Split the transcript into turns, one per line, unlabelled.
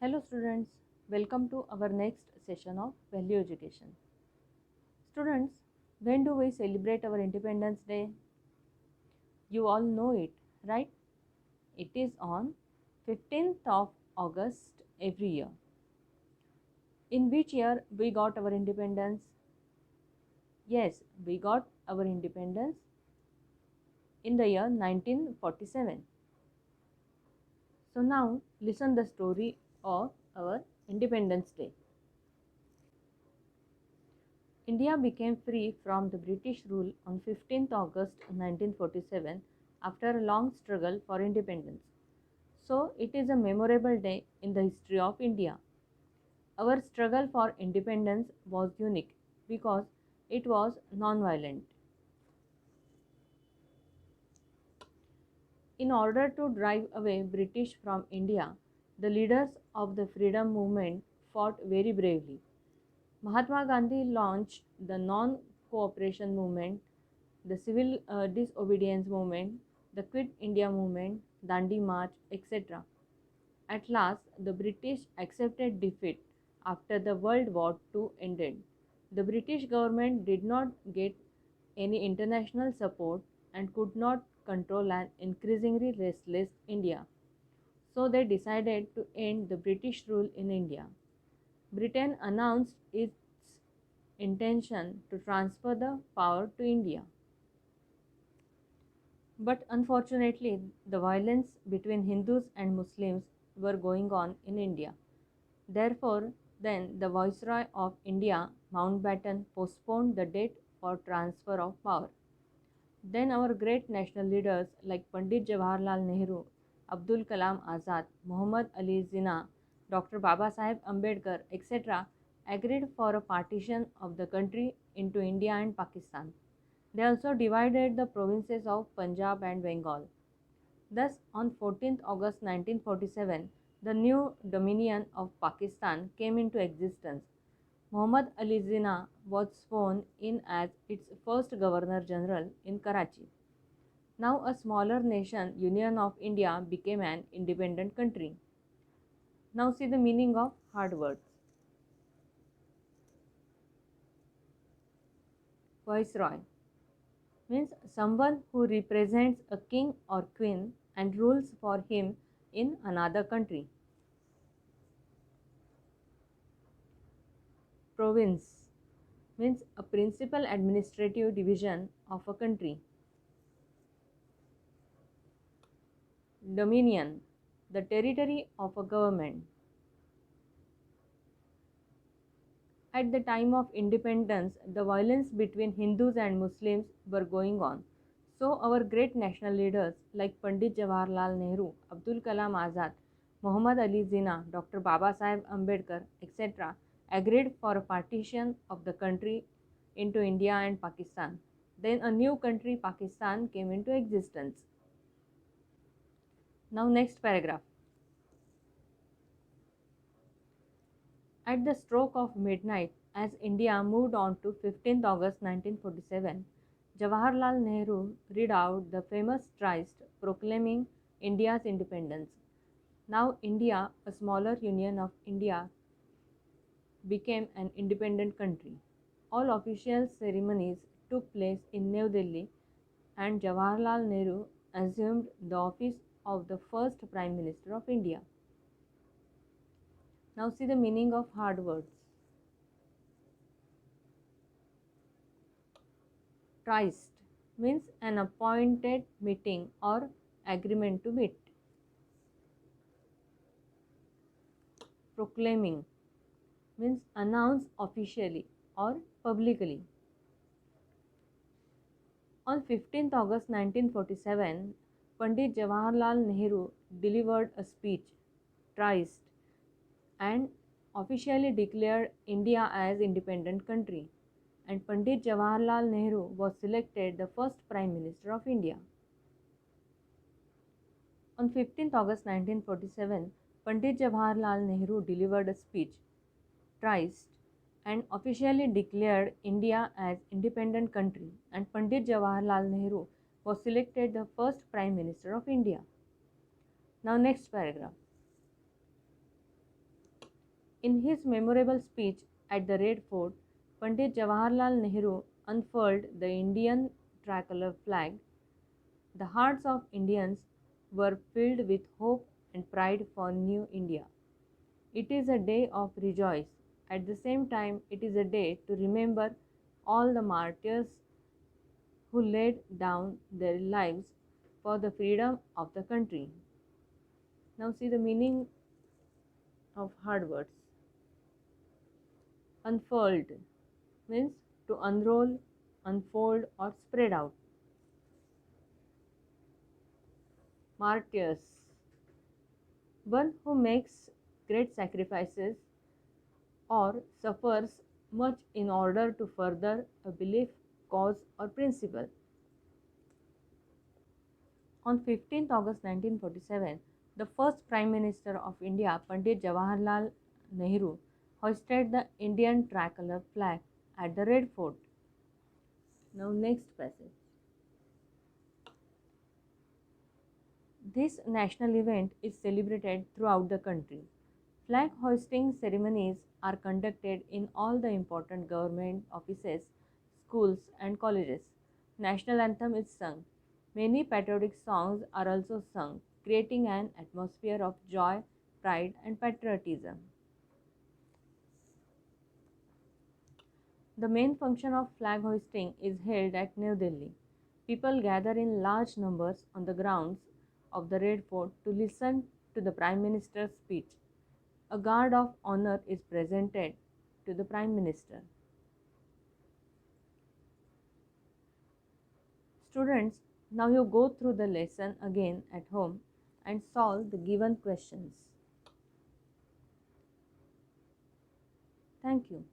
Hello students, welcome to our next session of Value Education. Students, when do we celebrate our Independence Day? You all know it, right? It is on 15th of August every year. In which year we got our independence? Yes, we got our independence in the year 1947. So now listen the story of our Independence Day. India became free from the British rule on 15th August 1947 after a long struggle for independence. So, it is a memorable day in the history of India. Our struggle for independence was unique because it was non-violent. In order to drive away British from India, the leaders of the freedom movement fought very bravely. Mahatma Gandhi launched the non-cooperation movement, the civil disobedience movement, the Quit India movement, Dandi March, etc. At last, the British accepted defeat after the World War II ended. The British government did not get any international support and could not control an increasingly restless India. So they decided to end the British rule in India. Britain announced its intention to transfer the power to India. But unfortunately, the violence between Hindus and Muslims were going on in India. Therefore, then the Viceroy of India, Mountbatten, postponed the date for transfer of power. Then our great national leaders like Pandit Jawaharlal Nehru, Abdul Kalam Azad, Muhammad Ali Jinnah, Dr. Baba Saheb Ambedkar, etc., agreed for a partition of the country into India and Pakistan. They also divided the provinces of Punjab and Bengal. Thus, on 14th August 1947, the new Dominion of Pakistan came into existence. Muhammad Ali Jinnah was sworn in as its first Governor General in Karachi. Now, a smaller nation, Union of India, became an independent country. Now, see the meaning of hard words. Viceroy means someone who represents a king or queen and rules for him in another country. Province means a principal administrative division of a country. Dominion, the territory of a government. At the time of independence, the violence between Hindus and Muslims were going on. So our great national leaders like Pandit Jawaharlal Nehru, Abdul Kalam Azad, Muhammad Ali Jinnah, Dr. Baba Saheb Ambedkar, etc. agreed for a partition of the country into India and Pakistan. Then a new country, Pakistan, came into existence. Now next paragraph. At the stroke of midnight, as India moved on to 15th August 1947, Jawaharlal Nehru read out the famous tryst proclaiming India's independence. Now India, a smaller union of India, became an independent country. All official ceremonies took place in New Delhi and Jawaharlal Nehru assumed the office of the first Prime Minister of India. Now see the meaning of hard words. Tryst means an appointed meeting or agreement to meet. Proclaiming means announce officially or publicly. On 15th August 1947, Pandit Jawaharlal Nehru delivered a speech, Tryst, and officially declared India as independent country, and Pandit Jawaharlal Nehru was selected the first Prime Minister of India. On 15th August 1947, Pandit Jawaharlal Nehru delivered a speech, Tryst, and officially declared India as independent country, and Pandit Jawaharlal Nehru was selected the first Prime Minister of India. Now next paragraph. In his memorable speech at the Red Fort, Pandit Jawaharlal Nehru unfurled the Indian tricolor flag. The hearts of Indians were filled with hope and pride for new India. It is a day of rejoice. At the same time, it is a day to remember all the martyrs who laid down their lives for the freedom of the country. Now, see the meaning of hard words. Unfurled means to unroll, unfold, or spread out. Martyrs, one who makes great sacrifices or suffers much in order to further a belief, cause, or principle. On 15th August 1947, the first Prime Minister of India, Pandit Jawaharlal Nehru, hoisted the Indian tricolor flag at the Red Fort. Now, next passage. This national event is celebrated throughout the country. Flag hoisting ceremonies are conducted in all the important government offices, schools, and colleges. National anthem is sung. Many patriotic songs are also sung, creating an atmosphere of joy, pride, and patriotism. The main function of flag hoisting is held at New Delhi. People gather in large numbers on the grounds of the Red Fort to listen to the Prime Minister's speech. A guard of honor is presented to the Prime Minister. Students, now you go through the lesson again at home and solve the given questions. Thank you.